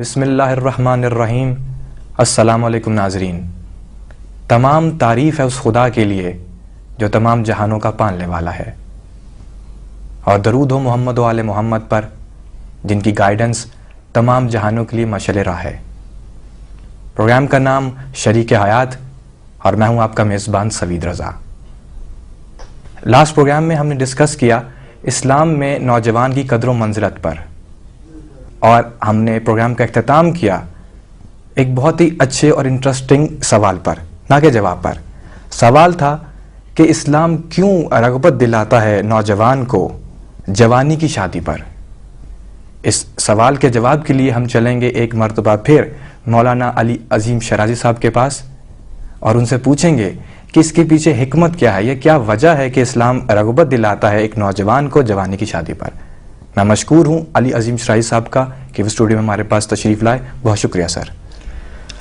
بسم اللہ الرحمن الرحیم۔ السلام علیکم ناظرین۔ تمام تعریف ہے اس خدا کے لیے جو تمام جہانوں کا پالنے والا ہے، اور درود ہو محمد و آل محمد پر جن کی گائیڈنس تمام جہانوں کے لیے مشعل راہ ہے۔ پروگرام کا نام شریک حیات اور میں ہوں آپ کا میزبان سوید رضا۔ لاسٹ پروگرام میں ہم نے ڈسکس کیا اسلام میں نوجوان کی قدر و منزلت پر، اور ہم نے پروگرام کا اختتام کیا ایک بہت ہی اچھے اور انٹرسٹنگ سوال پر، نہ کہ جواب پر۔ سوال تھا کہ اسلام کیوں رغبت دلاتا ہے نوجوان کو جوانی کی شادی پر۔ اس سوال کے جواب کے لیے ہم چلیں گے ایک مرتبہ پھر مولانا علی عظیم شرازی صاحب کے پاس، اور ان سے پوچھیں گے کہ اس کے پیچھے حکمت کیا ہے، یہ کیا وجہ ہے کہ اسلام رغبت دلاتا ہے ایک نوجوان کو جوانی کی شادی پر۔ میں مشکور ہوں علی عظیم شرازی صاحب کا کہ وہ اسٹوڈیو میں ہمارے پاس تشریف لائے۔ بہت شکریہ سر۔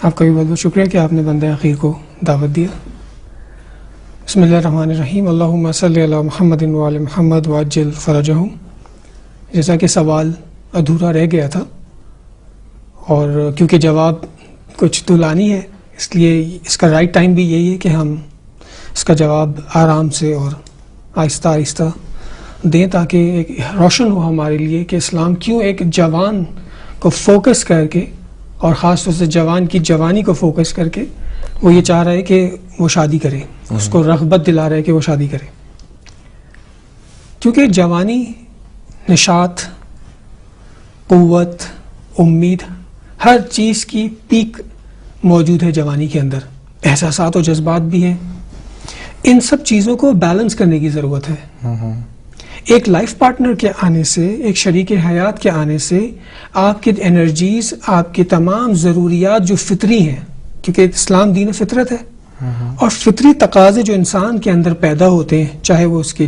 آپ کا بھی بہت بہت شکریہ کہ آپ نے بندہ اخیر کو دعوت دیا۔ بسم اللہ الرحمن الرحیم۔ اللہم صلی علی محمد وعلی محمد وعجل فرجہم۔ جیسا کہ سوال ادھورا رہ گیا تھا، اور کیونکہ جواب کچھ طولانی ہے، اس لیے اس کا رائٹ ٹائم بھی یہی ہے کہ ہم اس کا جواب آرام سے اور آہستہ آہستہ دیں، تاکہ ایک روشن ہو ہمارے لیے کہ اسلام کیوں ایک جوان کو فوکس کر کے، اور خاص طور سے جوان کی جوانی کو فوکس کر کے وہ یہ چاہ رہا ہے کہ وہ شادی کرے، اس کو رغبت دلا رہا ہے کہ وہ شادی کرے۔ کیونکہ جوانی نشاط، قوت، امید، ہر چیز کی پیک موجود ہے جوانی کے اندر، احساسات و جذبات بھی ہیں۔ ان سب چیزوں کو بیلنس کرنے کی ضرورت ہے۔ ایک لائف پارٹنر کے آنے سے، ایک شریک حیات کے آنے سے آپ کی انرجیز، آپ کی تمام ضروریات جو فطری ہیں، کیونکہ اسلام دین فطرت ہے، اور فطری تقاضے جو انسان کے اندر پیدا ہوتے ہیں، چاہے وہ اس کے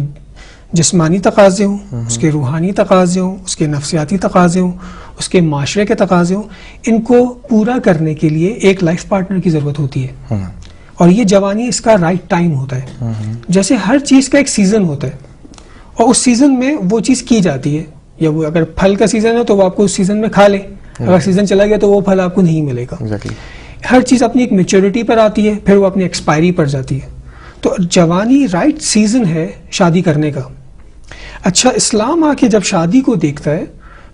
جسمانی تقاضے ہوں، اس کے روحانی تقاضے ہوں، اس کے نفسیاتی تقاضے ہوں، اس کے معاشرے کے تقاضے ہوں، ان کو پورا کرنے کے لیے ایک لائف پارٹنر کی ضرورت ہوتی ہے۔ اور یہ جوانی اس کا رائٹ ٹائم ہوتا ہے۔ جیسے ہر چیز کا ایک سیزن ہوتا ہے، اور اس سیزن میں وہ چیز کی جاتی ہے، یا وہ اگر پھل کا سیزن ہے تو وہ آپ کو اس سیزن میں کھا لے، اگر سیزن چلا گیا تو وہ پھل آپ کو نہیں ملے گا۔ ہر چیز اپنی ایک میچورٹی پر آتی ہے، پھر وہ اپنی ایکسپائری پر جاتی ہے۔ تو جوانی رائٹ سیزن ہے شادی کرنے کا۔ اچھا، اسلام آ کے جب شادی کو دیکھتا ہے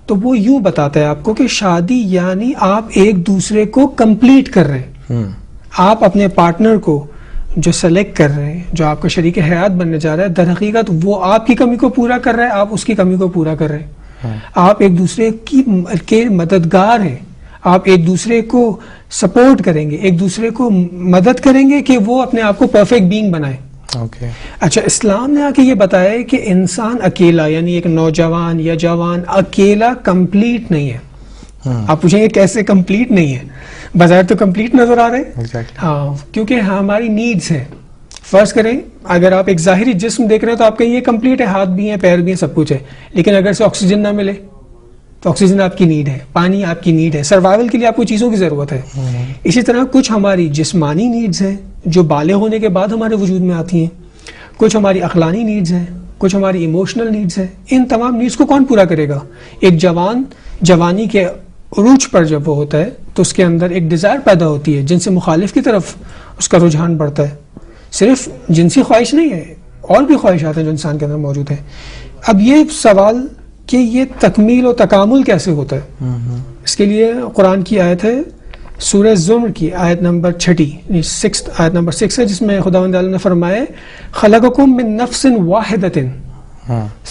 تو وہ یوں بتاتا ہے آپ کو کہ شادی یعنی آپ ایک دوسرے کو کمپلیٹ کر رہے ہیں۔ آپ اپنے پارٹنر کو جو سلیکٹ کر رہے ہیں، جو آپ کا شریک حیات بننے جا رہا ہے، در حقیقت وہ آپ کی کمی کو پورا کر رہا ہے، آپ اس کی کمی کو پورا کر رہے ہیں۔ آپ ایک دوسرے کے مددگار ہیں، آپ ایک دوسرے کو سپورٹ کریں گے، ایک دوسرے کو مدد کریں گے کہ وہ اپنے آپ کو پرفیکٹ بینگ بنائے۔ اچھا، اسلام نے آ کے یہ بتایا ہے کہ انسان اکیلا، یعنی ایک نوجوان یا جوان اکیلا کمپلیٹ نہیں ہے۔ آپ پوچھیں گے کیسے کمپلیٹ نہیں ہے؟ بظاہر تو کمپلیٹ نظر آ رہے ہیں، ہاں، کیونکہ ہماری نیڈز ہیں۔ فرض کریں اگر آپ ایک ظاہری جسم دیکھ رہے ہیں تو آپ کہیں یہ کمپلیٹ ہے، ہاتھ بھی ہیں، پیر بھی ہیں، سب کچھ ہے، لیکن اگر سے آکسیجن نہ ملے تو آکسیجن آپ کی نیڈ ہے، پانی آپ کی نیڈ ہے، سروائیول کے لیے آپ کو چیزوں کی ضرورت ہے۔ اسی طرح کچھ ہماری جسمانی نیڈز ہیں جو بالغ ہونے کے بعد ہمارے وجود میں آتی ہیں، کچھ ہماری عقلانی نیڈز ہیں، کچھ ہماری ایموشنل نیڈز ہیں۔ ان تمام نیڈز کو کون پورا کرے گا؟ ایک جوان جوانی کے عروج پر جب وہ ہوتا ہے تو اس کے اندر ایک ڈیزائر پیدا ہوتی ہے، جن سے مخالف کی طرف اس کا رجحان بڑھتا ہے۔ صرف جنسی خواہش نہیں ہے، اور بھی خواہشات ہیں جو انسان کے اندر موجود ہیں۔ اب یہ سوال کہ یہ تکمیل و تکامل کیسے ہوتا ہے، اس کے لیے قرآن کی آیت ہے سورہ زمر کی آیت نمبر 6 آیت نمبر 6 ہے، جس میں خداوند تعالی نے فرمایا خلقکم من نفس واحدۃ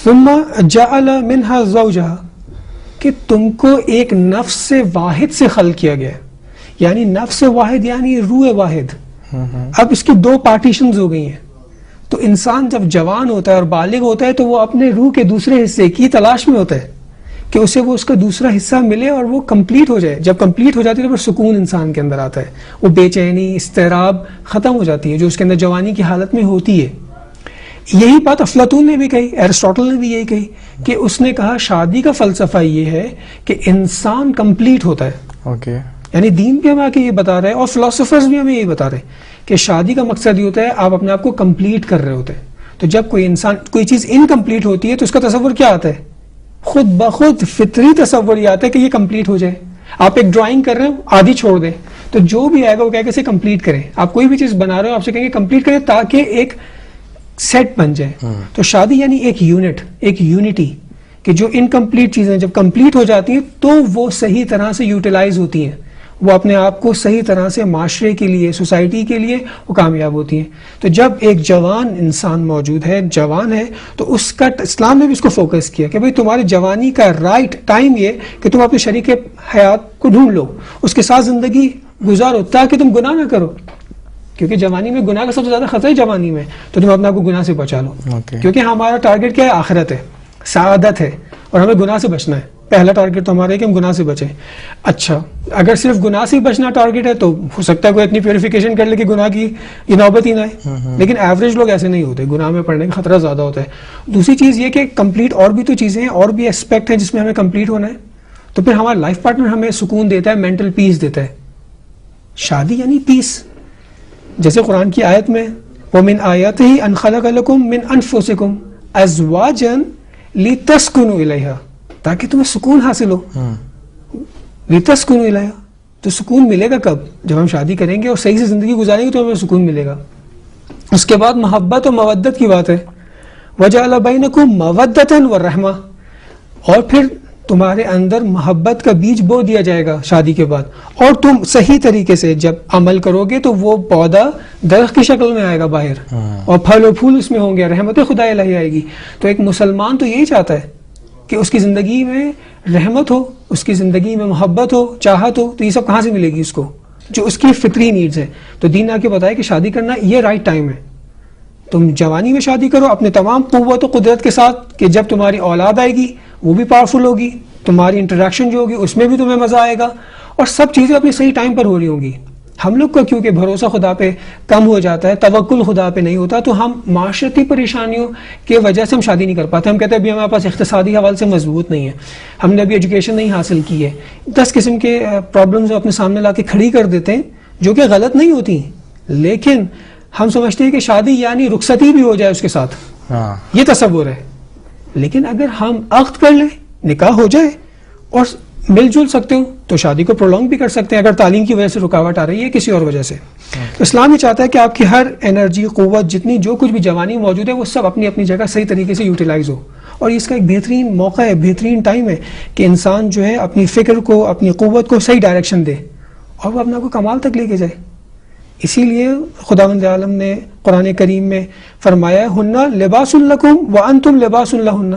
ثم جعل منها زوجها، کہ تم کو ایک نفس سے واحد سے خلق کیا گیا ہے، یعنی نفس واحد یعنی روح واحد۔ اب اس کی دو پارٹیشنز ہو گئی ہیں۔ تو انسان جب جوان ہوتا ہے اور بالغ ہوتا ہے تو وہ اپنے روح کے دوسرے حصے کی تلاش میں ہوتا ہے کہ اسے وہ اس کا دوسرا حصہ ملے اور وہ کمپلیٹ ہو جائے۔ جب کمپلیٹ ہو جاتی ہے تو پھر سکون انسان کے اندر آتا ہے، وہ بے چینی، اضطراب ختم ہو جاتی ہے جو اس کے اندر جوانی کی حالت میں ہوتی ہے۔ یہی بات افلاطون نے بھی کہی، ایرسٹاٹل نے بھی یہی کہی کہ اس نے کہا شادی کا فلسفہ یہ ہے کہ انسان کمپلیٹ ہوتا ہے۔ یعنی دین بھی ہمیں آ کے یہ بتا رہے ہیں، اور فلاسفرز بھی ہمیں یہی بتا رہے ہیں کہ شادی کا مقصد یہ ہوتا ہے آپ اپنے آپ کو کمپلیٹ کر رہے ہوتے ہیں۔ تو جب کوئی انسان کوئی چیز انکمپلیٹ ہوتی ہے تو اس کا تصور کیا آتا ہے؟ خود بخود فطری تصور یہ آتا ہے کہ یہ کمپلیٹ ہو جائے۔ آپ ایک ڈرائنگ کر رہے ہو, آدھی چھوڑ دیں تو جو بھی آئے گا وہ کہے گا اسے کمپلیٹ کریں. آپ کوئی بھی چیز بنا رہے ہو آپ سے کہیں گے کمپلیٹ کریں تاکہ ایک سیٹ بن جائے. تو شادی یعنی ایک یونٹ, ایک یونٹی, کہ جو انکمپلیٹ چیزیں جب کمپلیٹ ہو جاتی ہیں تو وہ صحیح طرح سے یوٹیلائز ہوتی ہیں, وہ اپنے آپ کو صحیح طرح سے معاشرے کے لیے, سوسائٹی کے لیے وہ کامیاب ہوتی ہیں. تو جب ایک جوان انسان موجود ہے, جوان ہے, تو اس کا اسلام نے بھی اس کو فوکس کیا کہ بھئی تمہاری جوانی کا رائٹ ٹائم یہ کہ تم اپنے شریک حیات کو ڈھونڈ لو, اس کے ساتھ زندگی گزارو تاکہ تم گناہ نہ کرو, کیونکہ جوانی میں گناہ کا سب سے زیادہ خطرہ ہے جوانی میں, تو تم اپنے آپ کو گناہ سے بچا لو. کیونکہ ہمارا ٹارگٹ کیا ہے؟ آخرت ہے, سعادت ہے, اور ہمیں گناہ سے بچنا ہے. پہلا ٹارگٹ تو ہمارا ہے کہ ہم گناہ سے بچیں. اچھا اگر صرف گناہ سے بچنا ٹارگٹ ہے تو ہو سکتا ہے کوئی اتنی پیوریفیکیشن کر لے کہ گناہ کی یہ نوبت ہی نہ آئے, لیکن ایوریج لوگ ایسے نہیں ہوتے, گناہ میں پڑنے کا خطرہ زیادہ ہوتا ہے. دوسری چیز یہ کہ کمپلیٹ اور بھی تو چیزیں ہیں, اور بھی اسپیکٹ ہیں جس میں ہمیں کمپلیٹ ہونا ہے. تو پھر ہمارا لائف پارٹنر ہمیں سکون دیتا ہے, مینٹل پیس دیتا ہے. شادی یعنی پیس. جیسے قرآن کی آیت میں وَمِنْ آیَاتِهِ أَنْ خَلَقَ لَكُم مِّنْ أَنفُسِكُم أَزْوَاجًا لِتَسْكُنُوا إِلَيْهَا, تاکہ تمہیں سکون حاصل ہو. لِتَسْكُنُوا إِلَيْهَا, تو سکون ملے گا کب؟ جب ہم شادی کریں گے اور صحیح سے زندگی گزاریں گے تو ہمیں سکون ملے گا. اس کے بعد محبت و مودت کی بات ہے, وَجَعَلَ بَيْنَكُم مَّوَدَّةً وَرَحْمَةً, اور پھر تمہارے اندر محبت کا بیج بو دیا جائے گا شادی کے بعد, اور تم صحیح طریقے سے جب عمل کرو گے تو وہ پودا درخت کی شکل میں آئے گا باہر, اور پھل و پھول اس میں ہوں گے, رحمت خدا الہی آئے گی. تو ایک مسلمان تو یہی چاہتا ہے کہ اس کی زندگی میں رحمت ہو, اس کی زندگی میں محبت ہو, چاہت ہو. تو یہ سب کہاں سے ملے گی اس کو؟ جو اس کی فطری نیڈز ہیں. تو دین نے آ کے بتایا کہ شادی کرنا یہ رائٹ ٹائم ہے. تم جوانی میں شادی کرو اپنے تمام قوت و قدرت کے ساتھ, کہ جب تمہاری اولاد آئے گی وہ بھی پاورفل ہوگی, تمہاری انٹریکشن جو ہوگی اس میں بھی تمہیں مزہ آئے گا, اور سب چیزیں اپنے صحیح ٹائم پر ہو رہی ہوں گی. ہم لوگ کا کیونکہ بھروسہ خدا پہ کم ہو جاتا ہے, توکل خدا پہ نہیں ہوتا, تو ہم معاشرتی پریشانیوں کی وجہ سے ہم شادی نہیں کر پاتے. ہم کہتے ہیں ابھی ہمارے پاس اقتصادی حوالے سے مضبوط نہیں ہے, ہم نے ابھی ایجوکیشن نہیں حاصل کی ہے. 10 قسم کے پرابلمز اپنے سامنے لا کے کھڑی کر دیتے ہیں جو کہ غلط نہیں ہوتی, لیکن ہم سمجھتے ہیں کہ شادی یعنی رخصتی بھی ہو جائے اس کے ساتھ, یہ تصور ہے. لیکن اگر ہم عقد کر لیں, نکاح ہو جائے اور مل جل سکتے ہو تو شادی کو پرولونگ بھی کر سکتے ہیں, اگر تعلیم کی وجہ سے رکاوٹ آ رہی ہے کسی اور وجہ سے. تو اسلام یہ چاہتا ہے کہ آپ کی ہر انرجی, قوت, جتنی جو کچھ بھی جوانی موجود ہے وہ سب اپنی اپنی جگہ صحیح طریقے سے یوٹیلائز ہو. اور اس کا ایک بہترین موقع ہے, بہترین ٹائم ہے کہ انسان جو ہے اپنی فکر کو, اپنی قوت کو صحیح ڈائریکشن دے اور وہ اپنے آپ کو کمال تک لے کے جائے. اسی لیے خداوند عالم نے قرآن کریم میں فرمایا ہن لباس لکم وانتم لباس لہن,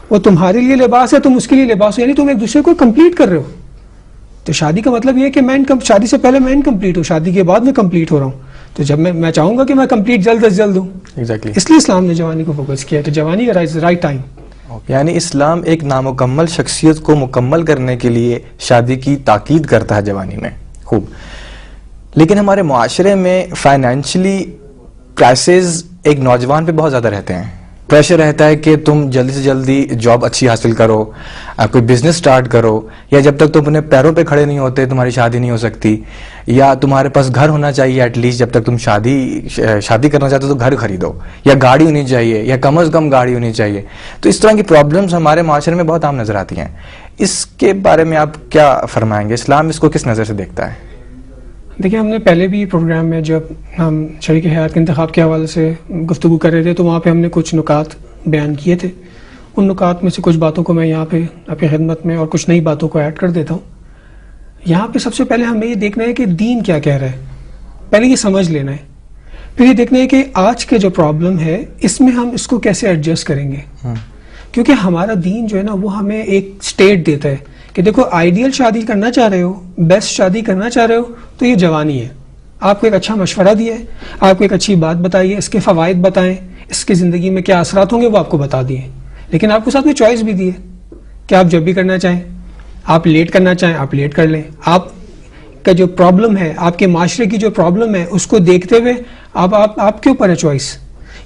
وہ تمہارے لیے لباس ہے, تم اس کے لیے لباس ہو, یعنی تم ایک دوسرے کو کمپلیٹ کر رہے ہو. تو شادی کا مطلب یہ ہے کہ میں شادی سے پہلے میں انکمپلیٹ ہوں, شادی کے بعد میں کمپلیٹ ہو رہا ہوں. تو جب میں چاہوں گا کہ میں کمپلیٹ جلد از جلد ہوں. اس لیے اسلام نے جوانی کو فوکس کیا, تو جوانی کا رائٹ ٹائم. یعنی اسلام ایک نامکمل شخصیت کو مکمل کرنے کے لیے شادی کی تاکید کرتا ہے جوانی میں. خوب. لیکن ہمارے معاشرے میں فائنینشلی کرائسز ایک نوجوان پہ بہت زیادہ رہتے ہیں. پریشر رہتا ہے کہ تم جلدی سے جلدی جاب اچھی حاصل کرو, کوئی بزنس سٹارٹ کرو, یا جب تک تم اپنے پیروں پہ کھڑے نہیں ہوتے تمہاری شادی نہیں ہو سکتی, یا تمہارے پاس گھر ہونا چاہیے ایٹ لیسٹ, جب تک تم شادی کرنا چاہتے ہو تو گھر خریدو, یا گاڑی ہونی چاہیے, یا کم از کم گاڑی ہونی چاہیے. تو اس طرح کی پرابلمز ہمارے معاشرے میں بہت عام نظر آتی ہیں. اس کے بارے میں آپ کیا فرمائیں گے؟ اسلام اس کو کس نظر سے دیکھتا ہے؟ دیکھیں, ہم نے پہلے بھی پروگرام میں جب ہم شریک حیات کے انتخاب کے حوالے سے گفتگو کر رہے تھے تو وہاں پہ ہم نے کچھ نکات بیان کیے تھے. ان نکات میں سے کچھ باتوں کو میں یہاں پہ آپ کی خدمت میں اور کچھ نئی باتوں کو ایڈ کر دیتا ہوں. یہاں پہ سب سے پہلے ہمیں یہ دیکھنا ہے کہ دین کیا کہہ رہا ہے, پہلے یہ سمجھ لینا ہے. پھر یہ دیکھنا ہے کہ آج کے جو پرابلم ہے اس میں ہم اس کو کیسے ایڈجسٹ کریں گے. کیونکہ ہمارا دین جو ہے نا وہ ہمیں ایک اسٹیٹ دیتا ہے کہ دیکھو آئیڈیل شادی کرنا چاہ رہے ہو, بیسٹ شادی کرنا چاہ رہے ہو تو یہ جوانی ہے. آپ کو ایک اچھا مشورہ دیا ہے, آپ کو ایک اچھی بات بتائیے, اس کے فوائد بتائیں, اس کی زندگی میں کیا اثرات ہوں گے وہ آپ کو بتا دیے. لیکن آپ کو ساتھ میں چوائس بھی دی ہے کہ آپ جب بھی کرنا چاہیں, آپ لیٹ کرنا چاہیں آپ لیٹ کر لیں. آپ کا جو پرابلم ہے, آپ کے معاشرے کی جو پرابلم ہے اس کو دیکھتے ہوئے آپ کے اوپر ہے چوائس.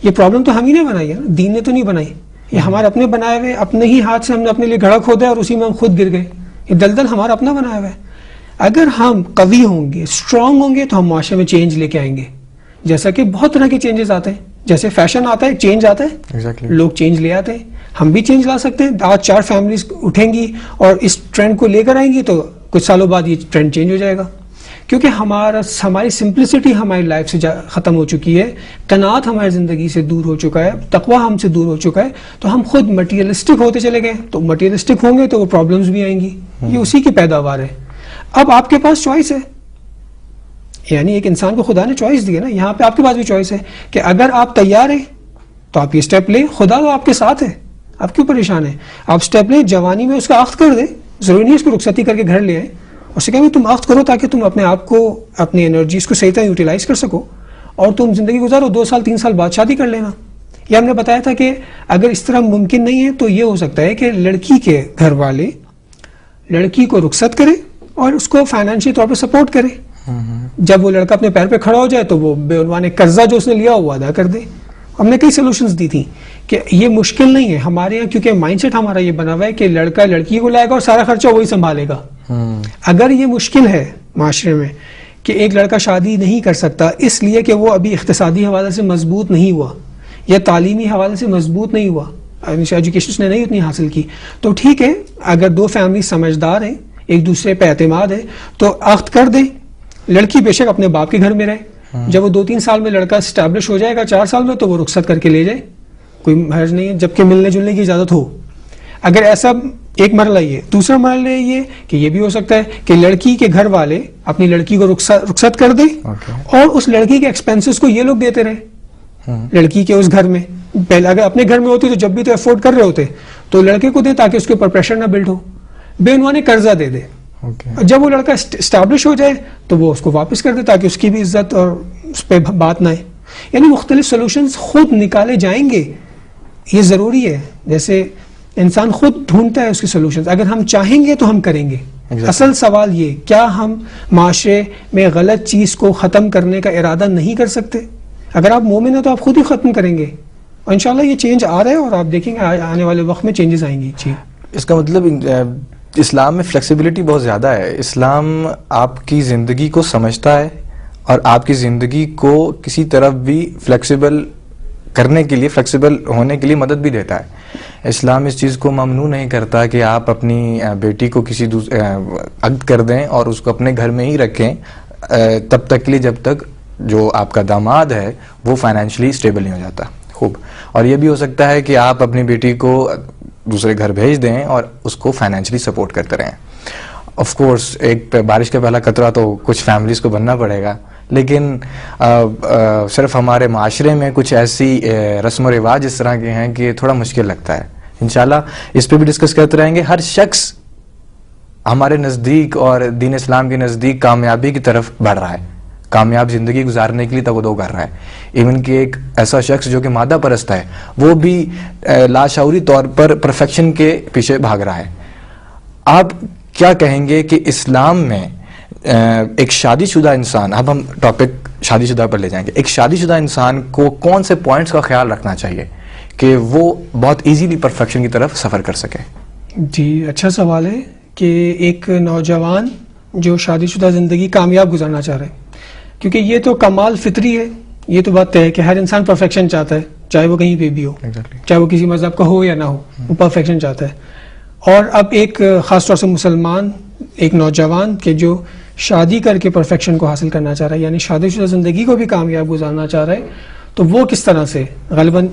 یہ پرابلم تو ہم ہی نے بنائی ہے نا, دین نے تو نہیں بنائی. یہ ہمارے اپنے بنائے ہوئے, اپنے ہی ہاتھ سے ہم نے اپنے لیے گھڑا کھودا اور اسی میں ہم خود گر گئے. یہ دلدل ہمارا اپنا بنایا ہوا ہے. اگر ہم قوی ہوں گے, اسٹرانگ ہوں گے تو ہم معاشرے میں چینج لے کے آئیں گے. جیسا کہ بہت طرح کے چینجز آتے ہیں, جیسے فیشن آتا ہے, چینج آتا ہے, لوگ چینج لے آتے ہیں. ہم بھی چینج لا سکتے ہیں. آج 4 فیملیز اٹھیں گی اور اس ٹرینڈ کو لے کر آئیں گی تو کچھ سالوں بعد یہ ٹرینڈ چینج ہو جائے گا، کیونکہ ہماری سمپلسٹی ہماری لائف سے ختم ہو چکی ہے، قناعت ہماری زندگی سے دور ہو چکا ہے، تقویٰ ہم سے دور ہو چکا ہے، تو ہم خود مٹیریلسٹک ہوتے چلے گئے. تو مٹیریلسٹک ہوں گے تو وہ پرابلمز بھی آئیں گی، یہ اسی کی پیداوار ہے. اب آپ کے پاس چوائس ہے، یعنی ایک انسان کو خدا نے چوائس دی ہے نا، یہاں پہ آپ کے پاس بھی چوائس ہے کہ اگر آپ تیار ہیں تو آپ یہ اسٹیپ لیں. خدا تو آپ کے ساتھ ہے، آپ کیوں پریشان ہیں؟ آپ اسٹیپ لیں، جوانی میں اس کا عقد کر دیں، ضروری نہیں اس کو رخصتی کر کے گھر لے آئیں، اس سے کہیں تم عقد کرو تاکہ تم اپنے آپ کو، اپنی انرجیز کو صحیح طرح یوٹیلائز کر سکو اور تم زندگی گزارو. 2 سال 3 سال بعد شادی کر لینا. یہ ہم نے بتایا تھا کہ اگر اس طرح ممکن نہیں ہے تو یہ ہو سکتا ہے کہ لڑکی کے گھر والے لڑکی کو رخصت کرے اور اس کو فائنینشلی طور پہ سپورٹ کرے. جب وہ لڑکا اپنے پیر پہ کھڑا ہو جائے تو وہ بے عنوان قرضہ جو اس نے لیا وہ ادا کر دے. ہم نے کئی سولوشنز دی تھیں کہ یہ مشکل نہیں ہے ہمارے یہاں، کیونکہ مائنڈ سیٹ ہمارا یہ بنا ہوا ہے کہ لڑکا لڑکی کو لائے گا اور سارا خرچہ وہی سنبھالے گا. اگر یہ مشکل ہے معاشرے میں کہ ایک لڑکا شادی نہیں کر سکتا اس لیے کہ وہ ابھی اقتصادی حوالے سے مضبوط نہیں ہوا یا تعلیمی حوالے سے مضبوط نہیں ہوا، ایجوکیشن اس نے نہیں اتنی حاصل کی، تو ٹھیک ہے، اگر 2 فیملی سمجھدار ہیں، ایک دوسرے پہ اعتماد ہے تو عقد کر دیں. لڑکی بے شک اپنے باپ کے گھر میں رہے، جب وہ 2-3 سال میں لڑکا اسٹیبلش ہو جائے گا، 4 سال میں، تو وہ رخصت کر کے لے جائے، کوئی حرج نہیں ہے، جبکہ ملنے جلنے کی اجازت ہو. اگر ایسا ایک مرحلہ یہ. دوسرا مرحلہ یہ کہ یہ بھی ہو سکتا ہے کہ لڑکی کے گھر والے اپنی لڑکی کو رخصت کر دیں اور اس لڑکی کے ایکسپینسز کو یہ لوگ دیتے رہے لڑکی کے اس گھر میں. پہلے اگر اپنے گھر میں ہوتی تو جب بھی تو افورڈ کر رہے ہوتے تو لڑکے کو دیں تاکہ اس کے اوپر پریشر نہ بلڈ ہو، بے عنوان قرضہ دے دے. جب وہ لڑکا اسٹیبلش ہو جائے تو وہ اس کو واپس کر دے تاکہ اس کی بھی عزت اور اس پہ بات نہ آئے. یعنی مختلف سولوشنز خود نکالے جائیں گے، یہ ضروری ہے. جیسے انسان خود ڈھونڈتا ہے اس کی سولوشنز، اگر ہم چاہیں گے تو ہم کریں گے. اصل سوال یہ، کیا ہم معاشرے میں غلط چیز کو ختم کرنے کا ارادہ نہیں کر سکتے؟ اگر آپ مومن ہیں تو آپ خود ہی ختم کریں گے، اور انشاءاللہ یہ چینج آ رہا ہے اور آپ دیکھیں گے آنے والے وقت میں چینجز آئیں گی. جی، اس کا مطلب اسلام میں فلیکسیبلٹی بہت زیادہ ہے. اسلام آپ کی زندگی کو سمجھتا ہے اور آپ کی زندگی کو کسی طرف بھی فلیکسیبل کرنے کے لیے، فلیکسیبل ہونے کے لیے مدد بھی دیتا ہے. اسلام اس چیز کو ممنوع نہیں کرتا کہ آپ اپنی بیٹی کو کسی عقد کر دیں اور اس کو اپنے گھر میں ہی رکھیں تب تک کے لیے جب تک جو آپ کا داماد ہے وہ فائنینشلی اسٹیبل نہیں ہو جاتا. خوب. اور یہ بھی ہو سکتا ہے کہ آپ اپنی بیٹی کو دوسرے گھر بھیج دیں اور اس کو فائنینشلی سپورٹ کرتے رہیں. آف کورس ایک بارش کا پہلا قطرہ تو کچھ فیملیز کو بننا پڑے گا، لیکن صرف ہمارے معاشرے میں کچھ ایسی رسم و رواج اس طرح کے ہیں کہ تھوڑا مشکل لگتا ہے. انشاءاللہ اس پہ بھی ڈسکس کرتے رہیں گے. ہر شخص ہمارے نزدیک اور دین اسلام کے نزدیک کامیابی کی طرف بڑھ رہا ہے، کامیاب زندگی گزارنے کے لیے تگودو کر رہا ہے. ایون کہ ایک ایسا شخص جو کہ مادہ پرست ہے وہ بھی لاشعوری طور پر پرفیکشن کے پیچھے بھاگ رہا ہے. آپ کیا کہیں گے کہ اسلام میں ایک شادی شدہ انسان، اب ہم ٹاپک شادی شدہ پر لے جائیں گے، ایک شادی شدہ انسان کو کون سے پوائنٹس کا خیال رکھنا چاہیے کہ وہ بہت ایزیلی پرفیکشن کی طرف سفر کر سکے؟ جی، اچھا سوال ہے کہ ایک نوجوان جو شادی شدہ زندگی کامیاب گزارنا چاہ رہے ہیں، کیونکہ یہ تو کمال فطری ہے، یہ تو بات ہے کہ ہر انسان پرفیکشن چاہتا ہے، چاہے وہ کہیں پہ بھی ہو، چاہے وہ کسی مذہب کا ہو یا نہ ہو، وہ پرفیکشن چاہتا ہے. اور اب ایک خاص طور سے مسلمان، ایک نوجوان کہ جو شادی کر کے پرفیکشن کو حاصل کرنا چاہ رہا ہے، یعنی شادی شدہ زندگی کو بھی کامیاب گزارنا چاہ رہا ہے، تو وہ کس طرح سے غالباً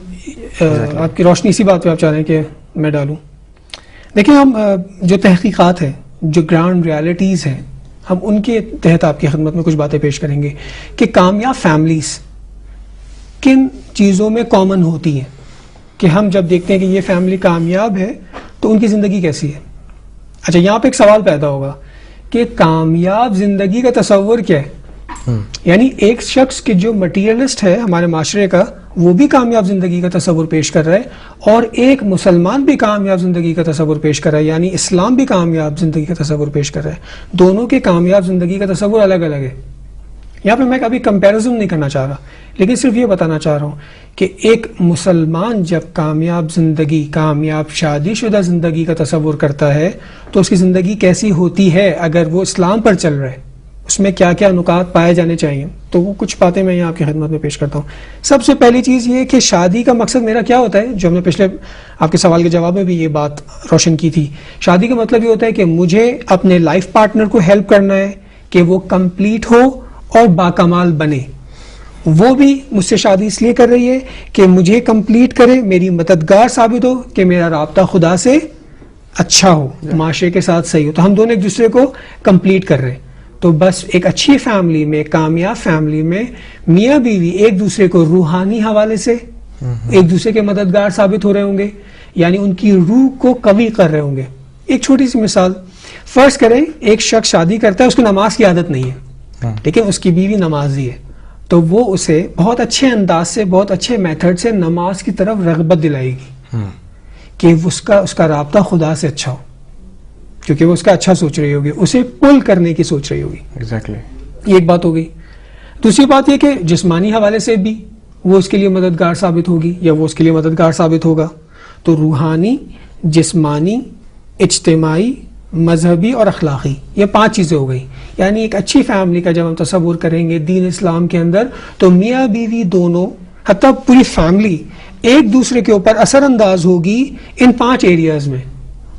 آپ کی روشنی اسی بات پہ آپ چاہ رہے ہیں کہ میں ڈالوں. دیکھیں، ہم جو تحقیقات ہیں، جو گراؤنڈ ریالٹیز ہیں، ہم ان کے تحت آپ کی خدمت میں کچھ باتیں پیش کریں گے کہ کامیاب فیملیز کن چیزوں میں کامن ہوتی ہیں، کہ ہم جب دیکھتے ہیں کہ یہ فیملی کامیاب ہے تو ان کی زندگی کیسی ہے. اچھا، یہاں پہ ایک سوال پیدا ہوگا کہ کامیاب زندگی کا تصور کیا ہے؟ یعنی ایک شخص کہ جو مٹیریلسٹ ہے ہمارے معاشرے کا، وہ بھی کامیاب زندگی کا تصور پیش کر رہا ہے، اور ایک مسلمان بھی کامیاب زندگی کا تصور پیش کر رہا ہے، یعنی اسلام بھی کامیاب زندگی کا تصور پیش کر رہا ہے. دونوں کے کامیاب زندگی کا تصور الگ الگ ہے. یہاں پہ میں کبھی کمپیریزن نہیں کرنا چاہ رہا، لیکن صرف یہ بتانا چاہ رہا ہوں کہ ایک مسلمان جب کامیاب زندگی، کامیاب شادی شدہ زندگی کا تصور کرتا ہے تو اس کی زندگی کیسی ہوتی ہے اگر وہ اسلام پر چل رہا ہے، اس میں کیا کیا نکات پائے جانے چاہیے، تو وہ کچھ باتیں میں یہاں آپ کی خدمت میں پیش کرتا ہوں. سب سے پہلی چیز یہ کہ شادی کا مقصد میرا کیا ہوتا ہے، جو ہم نے پچھلے آپ کے سوال کے جواب میں بھی یہ بات روشن کی تھی. شادی کا مطلب یہ ہوتا ہے کہ مجھے اپنے لائف پارٹنر کو ہیلپ کرنا ہے کہ وہ کمپلیٹ ہو اور باکمال بنے. وہ بھی مجھ سے شادی اس لیے کر رہی ہے کہ مجھے کمپلیٹ کرے، میری مددگار ثابت ہو، کہ میرا رابطہ خدا سے اچھا ہو، معاشرے کے ساتھ صحیح ہو. تو ہم دونوں ایک دوسرے کو کمپلیٹ کر رہے ہیں. تو بس ایک اچھی فیملی میں، کامیاب فیملی میں میاں بیوی ایک دوسرے کو روحانی حوالے سے ایک دوسرے کے مددگار ثابت ہو رہے ہوں گے، یعنی ان کی روح کو قوی کر رہے ہوں گے. ایک چھوٹی سی مثال فرض کریں، ایک شخص شادی کرتا ہے، اس کو نماز کی عادت نہیں ہے، لیکن اس کی بیوی نمازی ہے، تو وہ اسے بہت اچھے انداز سے، بہت اچھے میتھڈ سے نماز کی طرف رغبت دلائے گی کہ اس کا رابطہ خدا سے اچھا ہو، کیونکہ وہ اس کا اچھا سوچ رہی ہوگی، اسے پل کرنے کی سوچ رہی ہوگی. ایگزیکٹلی. یہ ایک بات ہو گئی. دوسری بات یہ کہ جسمانی حوالے سے بھی وہ اس کے لیے مددگار ثابت ہوگی یا وہ اس کے لیے مددگار ثابت ہوگا. تو روحانی، جسمانی، اجتماعی، مذہبی اور اخلاقی، یہ 5 چیزیں ہو گئی. یعنی ایک اچھی فیملی کا جب ہم تصور کریں گے دین اسلام کے اندر، تو میاں بیوی دونوں، حتیٰ پوری فیملی ایک دوسرے کے اوپر اثر انداز ہوگی ان 5 ایریاز میں،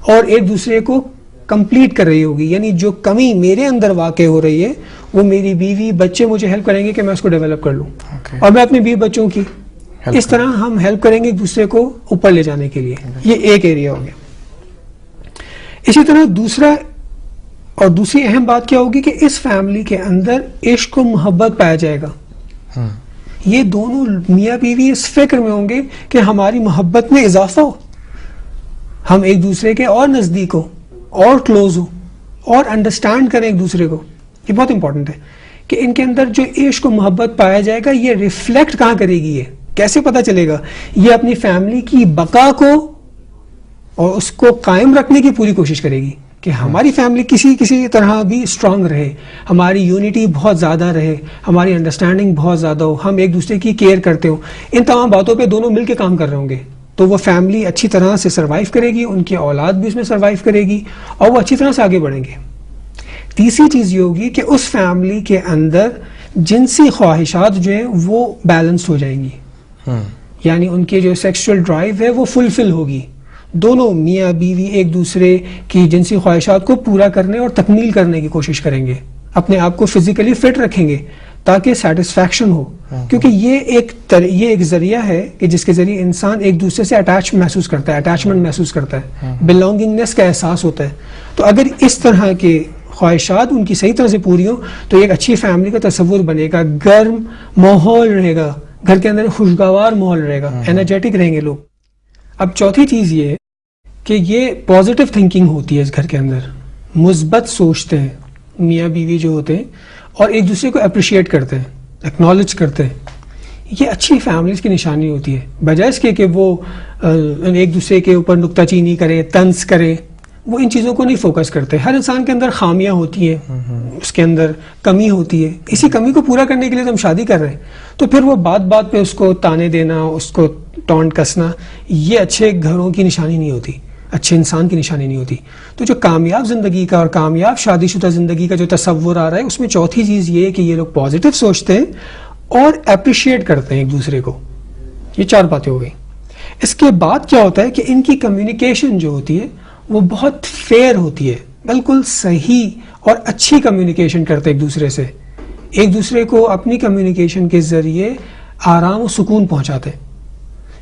اور ایک دوسرے کو کمپلیٹ کر رہی ہوگی. یعنی جو کمی میرے اندر واقع ہو رہی ہے وہ میری بیوی بچے مجھے ہیلپ کریں گے کہ میں اس کو ڈیولپ کر لوں، اور میں اپنے بیوی بچوں کی اس طرح ہم ہیلپ کریں گے ایک دوسرے کو اوپر لے جانے کے لیے. یہ ایک ایریا ہو گیا. اسی طرح دوسری اہم بات کیا ہوگی کہ اس فیملی کے اندر عشق و محبت پایا جائے گا. یہ دونوں میاں بیوی اس فکر میں ہوں گے کہ ہماری محبت میں اضافہ ہو، ہم ایک دوسرے کے اور نزدیک ہو، اور کلوز ہو، اور انڈرسٹینڈ کریں ایک دوسرے کو. یہ بہت امپورٹنٹ ہے کہ ان کے اندر جو عشق و محبت پایا جائے گا، یہ ریفلیکٹ کہاں کرے گی، یہ کیسے پتہ چلے گا؟ یہ اپنی فیملی کی بقا کو اور اس کو قائم رکھنے کی پوری کوشش کرے گی کہ ہماری فیملی کسی طرح بھی اسٹرانگ رہے، ہماری یونٹی بہت زیادہ رہے، ہماری انڈرسٹینڈنگ بہت زیادہ ہو، ہم ایک دوسرے کی کیئر کرتے ہوں. ان تمام باتوں پہ دونوں مل کے کام کر رہے ہوں گے تو وہ فیملی اچھی طرح سے سروائیو کرے گی، ان کی اولاد بھی اس میں سروائیو کرے گی، اور وہ اچھی طرح سے آگے بڑھیں گے. تیسری چیز یہ ہوگی کہ اس فیملی کے اندر جنسی خواہشات جو ہیں وہ بیلنس ہو جائیں گی. یعنی ان کی جو سیکسول ڈرائیو ہے وہ فلفل ہوگی. دونوں میاں بیوی ایک دوسرے کی جنسی خواہشات کو پورا کرنے اور تکمیل کرنے کی کوشش کریں گے، اپنے آپ کو فزیکلی فٹ رکھیں گے تاکہ سیٹسفیکشن ہو. کیونکہ یہ ایک ذریعہ ہے کہ جس کے ذریعے انسان ایک دوسرے سے اٹیچمنٹ محسوس کرتا ہے، بلونگنگنیس کا احساس ہوتا ہے. تو اگر اس طرح کے خواہشات ان کی صحیح طرح سے پوری ہوں تو ایک اچھی فیملی کا تصور بنے گا، گرم ماحول رہے گا، گھر کے اندر خوشگوار ماحول رہے گا، انرجیٹک رہیں گے لوگ. اب چوتھی چیز یہ ہے کہ یہ پازیٹیو تھنکنگ ہوتی ہے اس گھر کے اندر، مثبت سوچتے ہیں میاں بیوی جو ہوتے ہیں، اور ایک دوسرے کو اپریشیٹ کرتے ہیں، ایکنالج کرتے ہیں. یہ اچھی فیملیز کی نشانی ہوتی ہے، بجائے اس کے کہ وہ ایک دوسرے کے اوپر نکتہ چینی کرے، طنز کرے. وہ ان چیزوں کو نہیں فوکس کرتے. ہر انسان کے اندر خامیاں ہوتی ہیں، اس کے اندر کمی ہوتی ہے، اسی کمی کو پورا کرنے کے لیے ہم شادی کر رہے ہیں. تو پھر وہ بات بات پہ اس کو تانے دینا، اس کو ٹونٹ کسنا، یہ اچھے گھروں کی نشانی نہیں ہوتی، اچھے انسان کی نشانی نہیں ہوتی. تو جو کامیاب زندگی کا اور کامیاب شادی شدہ زندگی کا جو تصور آ رہا ہے، اس میں چوتھی چیز یہ ہے کہ یہ لوگ پازیٹیو سوچتے ہیں اور اپریشیٹ کرتے ہیں ایک دوسرے کو. یہ 4 باتیں ہو گئی. اس کے بعد کیا ہوتا ہے کہ ان کی کمیونیکیشن جو ہوتی ہے وہ بہت فیئر ہوتی ہے، بالکل صحیح اور اچھی کمیونیکیشن کرتے ایک دوسرے سے، ایک دوسرے کو اپنی کمیونیکیشن کے ذریعے آرام و سکون پہنچاتے ہیں.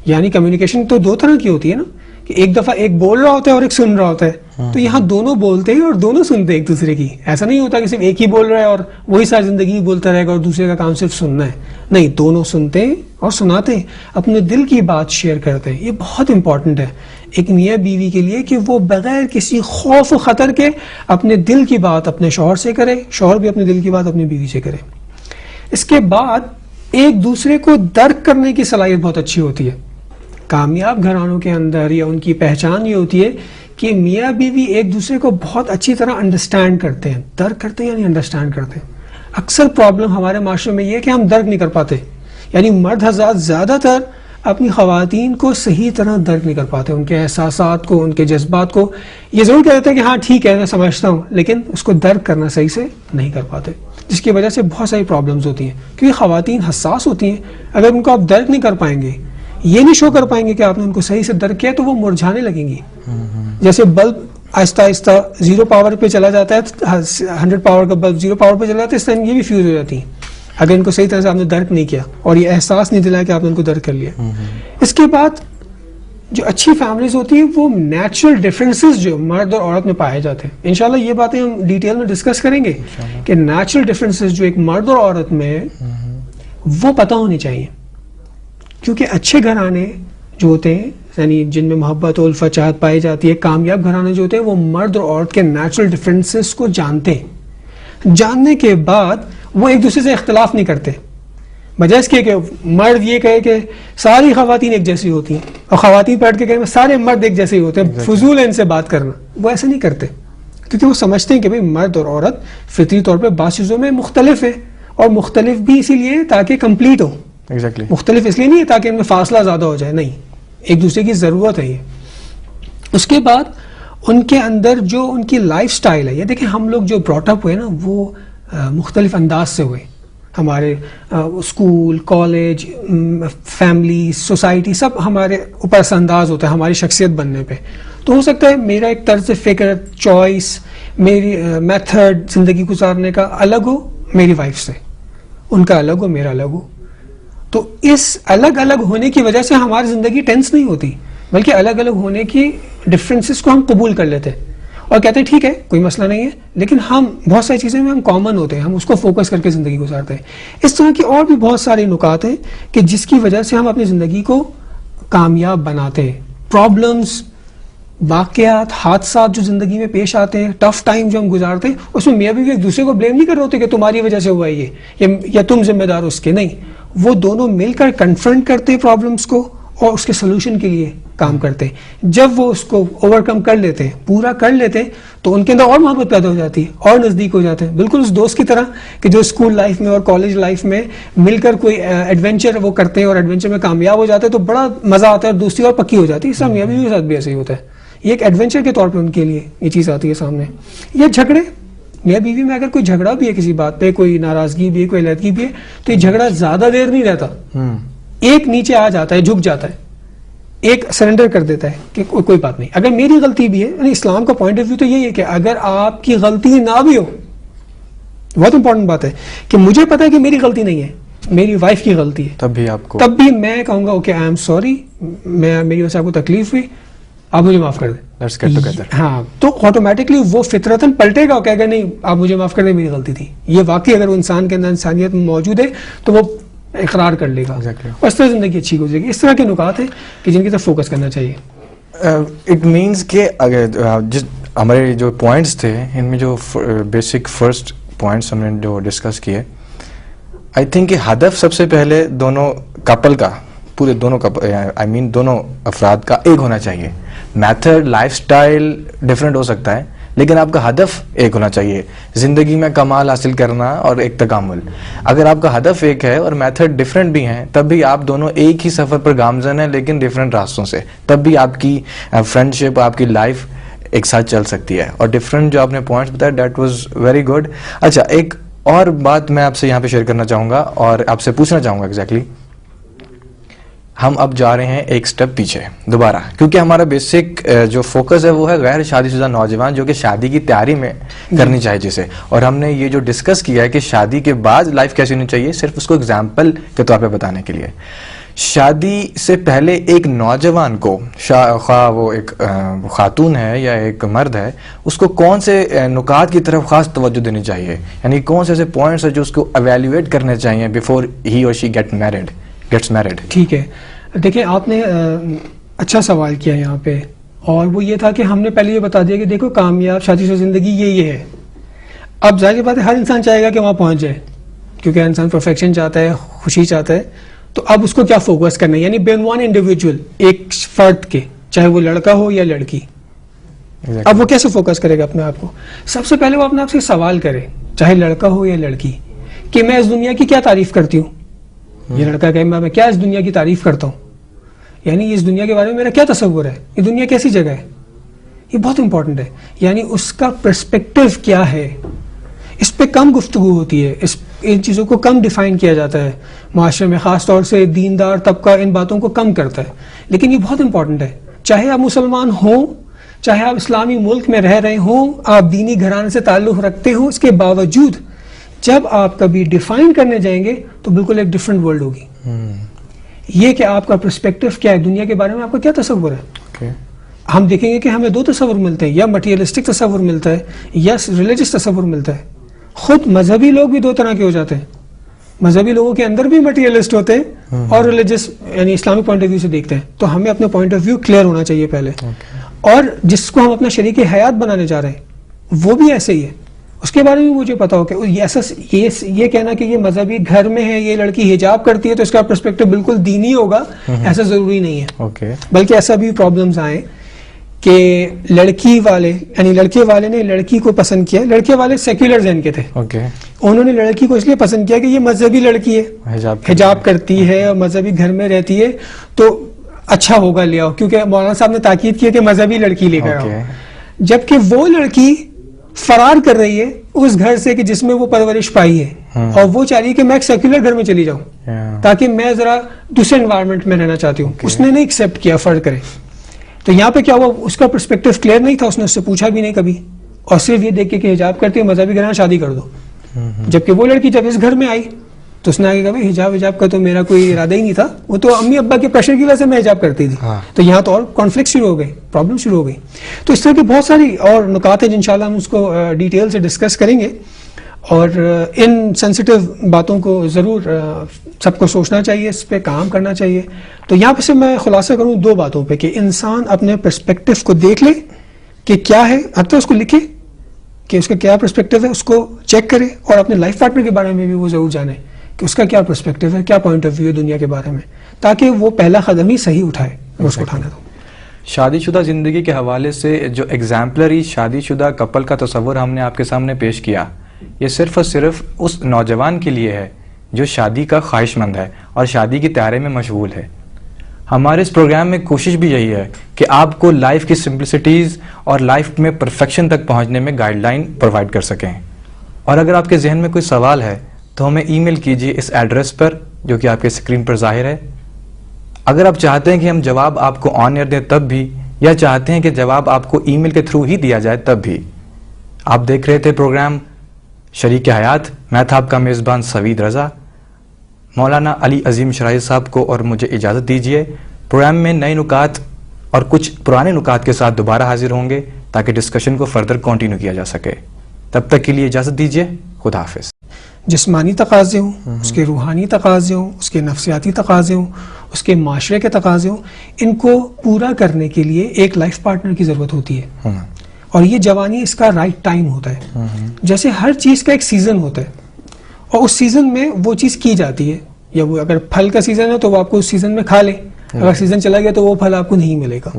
یعنی کمیونیکیشن تو 2 طرح کی ہوتی ہے نا، کہ ایک دفعہ ایک بول رہا ہوتا ہے اور ایک سن رہا ہوتا ہے. تو یہاں دونوں بولتے ہیں اور دونوں سنتے ہیں ایک دوسرے کی. ایسا نہیں ہوتا کہ صرف ایک ہی بول رہا ہے اور وہی ساری زندگی بولتا رہے گا اور دوسرے کا کام صرف سننا ہے. نہیں، دونوں سنتے ہیں اور سناتے ہیں، اپنے دل کی بات شیئر کرتے ہیں. یہ بہت امپورٹنٹ ہے ایک میاں بیوی کے لیے کہ وہ بغیر کسی خوف و خطر کے اپنے دل کی بات اپنے شوہر سے کرے، شوہر بھی اپنے دل کی بات اپنی بیوی سے کرے. اس کے بعد ایک دوسرے کو درک کرنے کی صلاحیت بہت اچھی ہوتی ہے. کامیاب گھرانوں کے اندر یا ان کی پہچان یہ ہوتی ہے کہ میاں بیوی ایک دوسرے کو بہت اچھی طرح انڈرسٹینڈ کرتے ہیں. درک کرتے ہیں یعنی انڈرسٹینڈ کرتے ہیں. اکثر پرابلم ہمارے معاشرے میں یہ ہے کہ ہم درک نہیں کر پاتے. یعنی مرد حضرات زیادہ تر اپنی خواتین کو صحیح طرح درک نہیں کر پاتے، ان کے احساسات کو، ان کے جذبات کو. یہ ضرور کہہ دیتے ہیں کہ ہاں ٹھیک ہے میں سمجھتا ہوں، لیکن اس کو درک کرنا صحیح سے نہیں کر پاتے. جس کی وجہ سے بہت ساری پرابلمز ہوتی ہیں، کیونکہ خواتین حساس ہوتی ہیں. اگر ان کو آپ درک نہیں کر پائیں گے، یہ نہیں شو کر پائیں گے کہ آپ نے ان کو صحیح سے درک کیا، تو وہ مرجھانے لگیں گی. جیسے بلب آہستہ آہستہ 0 پاور پہ چلا جاتا ہے، 100 پاور کا بلب 0 پاور پہ چلا جاتا ہے، اس طرح یہ بھی فیوز ہو جاتی ہیں اگر ان کو صحیح طرح سے آپ نے درک نہیں کیا اور یہ احساس نہیں دلایا کہ آپ نے ان کو درک کر لیا. اس کے بعد جو اچھی فیملیز ہوتی ہیں وہ نیچرل ڈفرینسز جو مرد اور عورت میں پائے جاتے ہیں، انشاءاللہ یہ باتیں ہم ڈیٹیل میں ڈسکس کریں گے کہ نیچرل ڈفرینسز جو ایک مرد اور عورت میں وہ پتہ ہونی چاہیے. کیونکہ اچھے گھرانے جو ہوتے ہیں، یعنی جن میں محبت و الفت چاہت پائی جاتی ہے، کامیاب گھرانے جو ہوتے ہیں وہ مرد اور عورت کے نیچرل ڈفرینسز کو جانتے ہیں. جاننے کے بعد وہ ایک دوسرے سے اختلاف نہیں کرتے، بجائے اس کے کہ مرد یہ کہے کہ ساری خواتین ایک جیسی ہوتی ہیں اور خواتین بیٹھ کے کہیں سارے مرد ایک جیسے ہی ہوتے ہیں، فضول ہے ان سے بات کرنا. وہ ایسا نہیں کرتے، کیونکہ وہ سمجھتے ہیں کہ بھئی مرد اور عورت فطری طور پہ بعض چیزوں میں مختلف ہے، اور مختلف بھی اسی لیے تاکہ کمپلیٹ ہو. مختلف اس لیے نہیں ہے تاکہ ان میں فاصلہ زیادہ ہو جائے، نہیں، ایک دوسرے کی ضرورت ہے یہ. اس کے بعد ان کے اندر جو ان کی لائف سٹائل ہے، یہ دیکھیں ہم لوگ جو براٹ اپ ہوئے نا وہ مختلف انداز سے ہوئے. ہمارے اسکول، کالج، فیملی، سوسائٹی سب ہمارے اوپر اثر انداز ہوتا ہے ہماری شخصیت بننے پہ. تو ہو سکتا ہے میرا ایک طرز فکر، چوائس، میری میتھڈ زندگی گزارنے کا الگ ہو میری وائف سے، ان کا الگ ہو میرا الگ ہو. تو اس الگ الگ ہونے کی وجہ سے ہماری زندگی ٹینس نہیں ہوتی، بلکہ الگ الگ ہونے کی ڈفرینسز کو ہم قبول کر لیتے ہیں اور کہتے ہیں ٹھیک ہے کوئی مسئلہ نہیں ہے، لیکن ہم بہت ساری چیزیں میں ہم کامن ہوتے ہیں، ہم اس کو فوکس کر کے زندگی گزارتے ہیں. اس طرح کی اور بھی بہت سارے نکات ہیں کہ جس کی وجہ سے ہم اپنی زندگی کو کامیاب بناتے ہیں. پرابلمز، واقعات، حادثات جو زندگی میں پیش آتے ہیں، ٹف ٹائم جو ہم گزارتے ہیں، اس میں میاں بیوی ایک دوسرے کو بلیم نہیں کر رہے ہوتے کہ تمہاری وجہ سے ہوا یہ یا تم ذمہ دار اس کے، نہیں، وہ دونوں مل کر کنفرنٹ کرتے ہیں پرابلمس کو اور اس کے سلوشن کے لیے کام کرتے ہیں. جب وہ اس کو اوور کم کر لیتے ہیں، پورا کر لیتے ہیں، تو ان کے اندر اور محبت پیدا ہو جاتی ہے اور نزدیک ہو جاتے ہیں، بالکل اس دوست کی طرح کہ جو اسکول لائف میں اور کالج لائف میں مل کر کوئی ایڈونچر وہ کرتے ہیں اور ایڈونچر میں کامیاب ہو جاتے ہیں تو بڑا مزہ آتا ہے اور دوستی اور پکی ہو جاتی ہے. اس طرح میاں بیوی کے ساتھ بھی ایسے ہی ہوتا ہے، یہ ایک ایڈونچر کے طور پہ ان کے لیے یہ چیز آتی ہے سامنے. یہ جھگڑے میاں بیوی میں اگر کوئی جھگڑا بھی ہے کسی بات پہ، کوئی ناراضگی بھی ہے، کوئی علیحدگی بھی ہے، تو یہ جھگڑا زیادہ دیر نہیں رہتا، ایک نیچے آ جاتا ہے، جھک جاتا ہے، ایک سرنڈر کر دیتا ہے کہ کوئی بات نہیں. اگر میری غلطی بھی ہے، یعنی اسلام کا پوائنٹ آف ویو تو یہی ہے کہ اگر آپ کی غلطی نہ بھی ہو، بہت امپورٹنٹ بات ہے کہ مجھے پتا ہے کہ میری غلطی نہیں ہے، میری وائف کی غلطی ہے، تب بھی میں کہوں گا اوکے آئی ایم سوری، میری وجہ سے آپ کو تکلیف ہوئی، آپ مجھے معاف کر دیں. ہاں، تو آٹومیٹکلی وہ فطرتاً پلٹے گا، کہے گا نہیں آپ مجھے معاف کر دیں، میری غلطی تھی. یہ واقعی اگر وہ انسان کے اندر انسانیت موجود ہے تو وہ اقرار کر لے گا اور اس طرح زندگی اچھی گزرے گی. اس طرح کے نکات ہیں کہ جن کی طرف فوکس کرنا چاہیے. اٹ مینس کہ اگر جس ہمارے جو پوائنٹس تھے ان میں جو بیسک فرسٹ پوائنٹس ہم نے جو ڈسکس کیے، آئی تھنک کہ ہدف سب سے پہلے دونوں کپل کا، پورے دونوں آئی مین دونوں افراد کا ایک ہونا چاہیے. میتھڈ، لائف سٹائل ڈفرینٹ ہو سکتا ہے لیکن آپ کا ہدف ایک ہونا چاہیے، زندگی میں کمال حاصل کرنا اور ایک تکامل. اگر آپ کا ہدف ایک ہے اور میتھڈ ڈفرینٹ بھی ہیں، تب بھی آپ دونوں ایک ہی سفر پر گامزن ہیں لیکن ڈفرینٹ راستوں سے، تب بھی آپ کی فرینڈ شپ، آپ کی لائف ایک ساتھ چل سکتی ہے. اور ڈفرینٹ جو آپ نے پوائنٹس بتایا دیٹ واز ویری گڈ. اچھا، ایک اور بات میں آپ سے یہاں پہ شیئر کرنا چاہوں گا اور آپ سے پوچھنا چاہوں گا ایگزیکٹلی، ہم اب جا رہے ہیں ایک سٹیپ پیچھے دوبارہ، کیونکہ ہمارا بیسک جو فوکس ہے وہ ہے غیر شادی شدہ نوجوان جو کہ شادی کی تیاری میں کرنی چاہیے جسے، اور ہم نے یہ جو ڈسکس کیا ہے کہ شادی کے بعد لائف کیسی ہونی چاہیے صرف اس کو اگزامپل کے طور پہ بتانے کے لیے. شادی سے پہلے ایک نوجوان کو، خواہ وہ ایک خاتون ہے یا ایک مرد ہے، اس کو کون سے نکات کی طرف خاص توجہ دینی چاہیے، یعنی کون سے ایسے پوائنٹس ہیں جو اس کو ایویلیویٹ کرنے چاہیے بیفور ہی اور شی گیٹس میرڈ. ٹھیک ہے، دیکھیں آپ نے اچھا سوال کیا یہاں پہ، اور وہ یہ تھا کہ ہم نے پہلے یہ بتا دیا کہ دیکھو کامیاب شادی شدہ زندگی یہ ہے. اب ظاہر بات ہے ہر انسان چاہے گا کہ وہاں پہنچ جائے، کیونکہ ہر انسان پرفیکشن چاہتا ہے، خوشی چاہتا ہے. تو اب اس کو کیا فوکس کرنا ہے، یعنی بین ون انڈیویجول، ایک فرد کے، چاہے وہ لڑکا ہو یا لڑکی. اب وہ کیسے فوکس کرے گا اپنے آپ کو؟ سب سے پہلے وہ اپنے آپ سے سوال کرے، چاہے لڑکا ہو یا لڑکی، کہ میں اس دنیا کی کیا تعریف کرتی ہوں. یہ لڑکا کہ میں کیا اس دنیا کی تعریف کرتا ہوں، یعنی اس دنیا کے بارے میں میرا کیا تصور ہے، یہ دنیا کیسی جگہ ہے. یہ بہت امپورٹنٹ ہے، یعنی اس کا پرسپیکٹو کیا ہے. اس پہ کم گفتگو ہوتی ہے، ان چیزوں کو کم ڈیفائن کیا جاتا ہے معاشرے میں، خاص طور سے دیندار طبقہ ان باتوں کو کم کرتا ہے، لیکن یہ بہت امپورٹنٹ ہے. چاہے آپ مسلمان ہوں، چاہے آپ اسلامی ملک میں رہ رہے ہوں، آپ دینی گھرانے سے تعلق رکھتے ہوں، اس کے باوجود جب آپ کبھی ڈیفائن کرنے جائیں گے تو بالکل ایک ڈفرینٹ ورلڈ ہوگی. یہ کہ آپ کا پرسپیکٹو کیا ہے دنیا کے بارے میں، آپ کا کیا تصور ہے. ہم دیکھیں گے کہ ہمیں دو تصور ملتے ہیں، یا مٹیریلسٹک تصور ملتا ہے یا ریلیجس تصور ملتا ہے. خود مذہبی لوگ بھی دو طرح کے ہو جاتے ہیں، مذہبی لوگوں کے اندر بھی مٹیریلسٹ ہوتے ہیں اور ریلیجس یعنی اسلامک پوائنٹ آف ویو سے دیکھتے ہیں. تو ہمیں اپنے پوائنٹ آف ویو کلیئر ہونا چاہیے پہلے. اور جس کو ہم اپنا شریک حیات بنانے جا رہے ہیں وہ بھی ایسے ہی ہے، اس کے بارے میں مجھے پتا ہو کہ یہ کہنا کہ یہ مذہبی گھر میں ہے، یہ لڑکی حجاب کرتی ہے تو اس کا پرسپیکٹو بالکل دینی ہوگا، ایسا ضروری نہیں ہے. بلکہ ایسا بھی پرابلمز آئے کہ لڑکی والے یعنی لڑکے والے نے لڑکی کو پسند کیا، لڑکے والے سیکولر ذہن کے تھے، انہوں نے لڑکی کو اس لیے پسند کیا کہ یہ مذہبی لڑکی ہے، حجاب کرتی ہے اور مذہبی گھر میں رہتی ہے تو اچھا ہوگا لے آؤ، کیونکہ مولانا صاحب نے تاکید کی کہ مذہبی لڑکی لے کر آؤ. جبکہ وہ لڑکی فرار کر رہی ہے اس گھر سے کہ جس میں وہ پرورش پائی ہے، اور وہ چاہ رہی ہے کہ میں ایک سیکولر گھر میں چلی جاؤں تاکہ میں ذرا دوسرے انوائرمنٹ میں رہنا چاہتی ہوں. اس نے نہیں ایکسیپٹ کیا فرض کرے. تو یہاں پہ کیا ہوا، اس کا پرسپیکٹو کلیئر نہیں تھا، اس نے اس سے پوچھا بھی نہیں کبھی، اور صرف یہ دیکھ کے کہ حجاب کرتی ہے مذہبی گھر میں شادی کر دو. جبکہ وہ لڑکی جب اس گھر میں آئی تو اس نے آگے کہا حجاب کا تو میرا کوئی ارادہ ہی نہیں تھا، وہ تو امی ابا کے پریشر کی وجہ سے میں حجاب کرتی تھی. تو یہاں تو اور کانفلکٹ شروع ہو گئی، پرابلم شروع ہو گئی. تو اس طرح کی بہت ساری اور نکات ہیں جن شاء اللہ ہم اس کو ڈیٹیل سے ڈسکس کریں گے، اور ان سینسٹیو باتوں کو ضرور سب کو سوچنا چاہیے، اس پہ کام کرنا چاہیے. تو یہاں پہ سے میں خلاصہ کروں دو باتوں پہ کہ انسان اپنے پرسپیکٹو کو دیکھ لے کہ کیا ہے، حتیٰ اس کو لکھے کہ اس کا کیا پرسپیکٹو ہے، اس کو چیک کرے، اور اپنے لائف پارٹنر کے بارے میں بھی وہ ضرور جانے کہ اس کا کیا پرسپیکٹو ہے، کیا پوائنٹ آف ویو ہے دنیا کے بارے میں، تاکہ وہ پہلا قدم ہی صحیح اٹھائے اور اس کو اٹھانا دو. شادی شدہ زندگی کے حوالے سے جو ایگزامپلری شادی شدہ کپل کا تصور ہم نے آپ کے سامنے پیش کیا، یہ صرف اور صرف اس نوجوان کے لیے ہے جو شادی کا خواہش مند ہے اور شادی کی تیاری میں مشغول ہے. ہمارے اس پروگرام میں کوشش بھی یہی ہے کہ آپ کو لائف کی سمپلسٹیز اور لائف میں پرفیکشن تک پہنچنے میں گائیڈ لائن پرووائڈ کر سکیں. اور اگر آپ کے ذہن میں کوئی سوال ہے تو ہمیں ای میل کیجیے اس ایڈریس پر جو کہ آپ کے اسکرین پر ظاہر ہے. اگر آپ چاہتے ہیں کہ ہم جواب آپ کو آن ایئر دیں تب بھی، یا چاہتے ہیں کہ جواب آپ کو ای میل کے تھرو ہی دیا جائے تب بھی. آپ دیکھ رہے تھے پروگرام شریک حیات، میں تھا آپ کا میزبان سوید رضا. مولانا علی عظیم شرائع صاحب کو اور مجھے اجازت دیجیے. پروگرام میں نئے نکات اور کچھ پرانے نکات کے ساتھ دوبارہ حاضر ہوں گے تاکہ ڈسکشن کو فردر کنٹینیو کیا جا سکے. تب تک کے لیے اجازت دیجیے. خدا حافظ. جسمانی تقاضے ہوں، اس کے روحانی تقاضے ہوں، اس کے نفسیاتی تقاضے ہوں، اس کے معاشرے کے تقاضے ہوں، ان کو پورا کرنے کے لیے ایک لائف پارٹنر کی ضرورت ہوتی ہے. اور یہ جوانی اس کا رائٹ ٹائم ہوتا ہے. جیسے ہر چیز کا ایک سیزن ہوتا ہے اور اس سیزن میں وہ چیز کی جاتی ہے، یا وہ اگر پھل کا سیزن ہے تو وہ آپ کو اس سیزن میں کھا لے، اگر سیزن چلا گیا تو وہ پھل آپ کو نہیں ملے گا.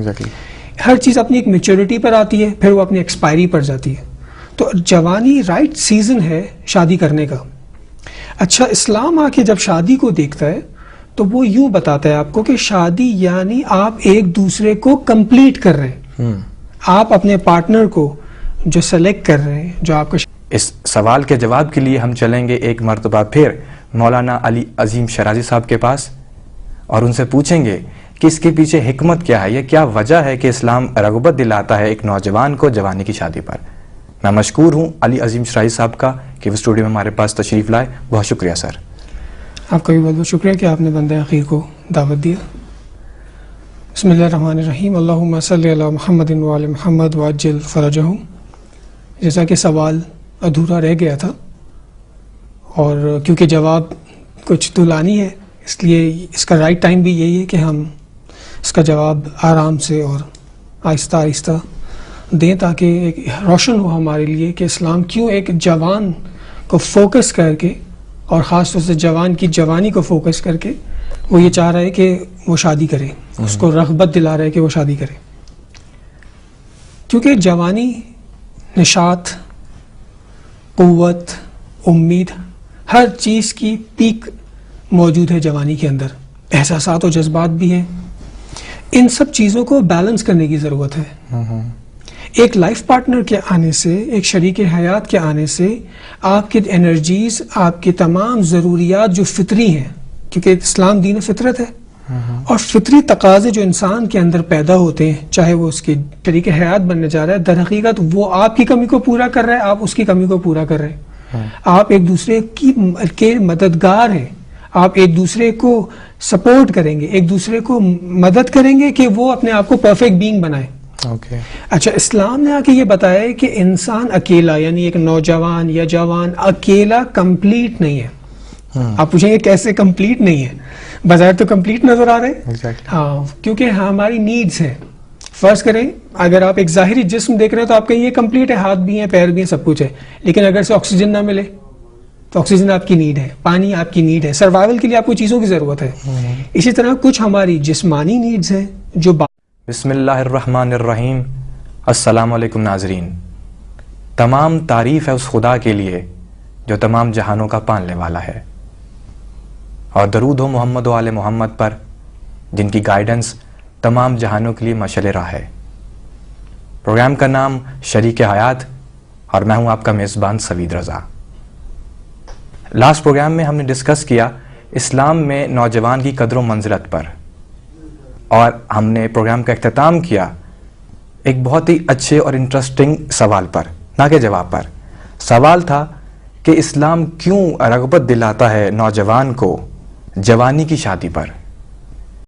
ہر چیز اپنی ایک میچورٹی پر آتی ہے، پھر وہ اپنی ایکسپائری پر جاتی ہے. تو جوانی رائٹ سیزن ہے شادی کرنے کا. اچھا، اسلام آ کے جب شادی کو دیکھتا ہے تو وہ یوں بتاتا ہے آپ کو کہ شادی یعنی آپ ایک دوسرے کو کمپلیٹ کر رہے ہیں. آپ اپنے پارٹنر کو جو سلیکٹ کر رہے ہیں، جو آپ کا اس سوال کے جواب کے لیے ہم چلیں گے ایک مرتبہ پھر مولانا علی عظیم شرازی صاحب کے پاس اور ان سے پوچھیں گے کہ اس کے پیچھے حکمت کیا ہے، یہ کیا وجہ ہے کہ اسلام رغبت دلاتا ہے ایک نوجوان کو جوانی کی شادی پر. میں مشکور ہوں علی عظیم شرازی صاحب کا کہ وہ اسٹوڈیو میں ہمارے پاس تشریف لائے. بہت شکریہ سر. آپ کا بھی بہت بہت شکریہ کہ آپ نے بندہ اخیر کو دعوت دیا. بسم اللہ الرحمن الرحیم. اللہم صلی علی محمد وعلی محمد وعجل فرجہم. جیسا کہ سوال ادھورا رہ گیا تھا اور کیونکہ جواب کچھ طولانی ہے اس لیے اس کا رائٹ ٹائم بھی یہی ہے کہ ہم اس کا جواب آرام سے اور آہستہ آہستہ دیں تاکہ ایک روشن ہو ہمارے لیے کہ اسلام کیوں ایک جوان کو فوکس کر کے اور خاص طور سے جوان کی جوانی کو فوکس کر کے وہ یہ چاہ رہا ہے کہ وہ شادی کرے، اس کو رغبت دلا رہا ہے کہ وہ شادی کرے. کیونکہ جوانی نشاط، قوت، امید، ہر چیز کی پیک موجود ہے جوانی کے اندر. احساسات و جذبات بھی ہیں. ان سب چیزوں کو بیلنس کرنے کی ضرورت ہے. ایک لائف پارٹنر کے آنے سے، ایک شریک حیات کے آنے سے آپ کی انرجیز، آپ کی تمام ضروریات جو فطری ہیں، کیونکہ اسلام دین فطرت ہے، اور فطری تقاضے جو انسان کے اندر پیدا ہوتے ہیں، چاہے وہ اس کی شریک حیات بننے جا رہا ہے، در حقیقت وہ آپ کی کمی کو پورا کر رہا ہے، آپ اس کی کمی کو پورا کر رہے ہیں، آپ ایک دوسرے کے مددگار ہیں، آپ ایک دوسرے کو سپورٹ کریں گے، ایک دوسرے کو مدد کریں گے کہ وہ اپنے آپ کو پرفیکٹ بینگ بنائے. اچھا، اسلام نے آ کے یہ بتایا ہے کہ انسان اکیلا، یعنی ایک نوجوان یا جوان اکیلا کمپلیٹ نہیں ہے. آپ پوچھیں گے کیسے کمپلیٹ نہیں ہے؟ بظاہر تو کمپلیٹ نظر آ رہے ہیں. ہاں، کیونکہ ہماری نیڈز ہیں. فرض کریں اگر آپ ایک ظاہری جسم دیکھ رہے ہیں تو آپ کہیں یہ کمپلیٹ ہے، ہاتھ بھی ہیں، پیر بھی ہیں، سب کچھ ہے، لیکن اگر سے آکسیجن نہ ملے تو آکسیجن آپ کی نیڈ ہے، پانی آپ کی نیڈ ہے، سروائیول کے لیے آپ کو چیزوں کی ضرورت ہے. اسی طرح کچھ ہماری جسمانی نیڈز ہیں جو بسم اللہ الرحمن الرحیم. السلام علیکم ناظرین. تمام تعریف ہے اس خدا کے لیے جو تمام جہانوں کا پالنے والا ہے، اور درود ہو محمد و آل محمد پر جن کی گائیڈنس تمام جہانوں کے لیے مشعل راہ ہے. پروگرام کا نام شریک حیات، اور میں ہوں آپ کا میزبان سوید رضا. لاسٹ پروگرام میں ہم نے ڈسکس کیا اسلام میں نوجوان کی قدر و منزلت پر، اور ہم نے پروگرام کا اختتام کیا ایک بہت ہی اچھے اور انٹرسٹنگ سوال پر، نہ کہ جواب پر. سوال تھا کہ اسلام کیوں رغبت دلاتا ہے نوجوان کو جوانی کی شادی پر.